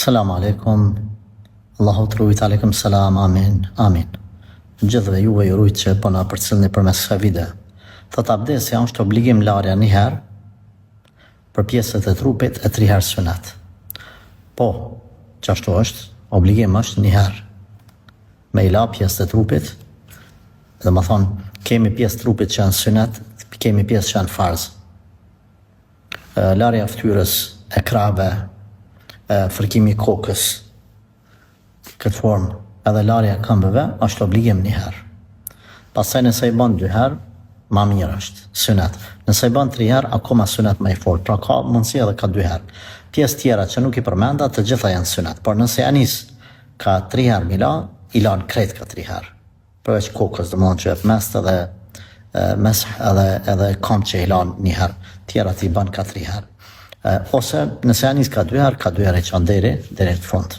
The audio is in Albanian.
Selamu alaikum, Allahu të rujt, alaikum salam, amin, amin. Gjithve juve ju rujt që po na përcilni përmes kësaj vide. Thot abdesja është obligim larja një herë për pjesët e trupit e 3 herë sunet. Po, qashtu është, obligim është një herë me i la pjesët e trupit, dhe më thonë, kemi pjesë trupit që janë sunet, kemi pjesë që janë farz. Larja ftyrës, e krave, fërkimi kokës, këtë formë, edhe larja këmbëve, është obligim një herë. Pastaj nëse i bën 2 herë, ma mirë është, sunet. Nëse i bën 3 herë, akoma sunet më i fortë, pra ka mundësi edhe ka 2 herë. Pjesë tjera që nuk i përmenda, të gjitha janë sunet, por nëse anis ka 3 herë mila, i lanë krejt ka 3 herë. Përveç kokës, dhe mund që e mest edhe kam që i lanë një herë, tjera të i bën ka 3 herë. Ose nëse anis ka 2 herë, ka 2 herë e qanë deri të fund.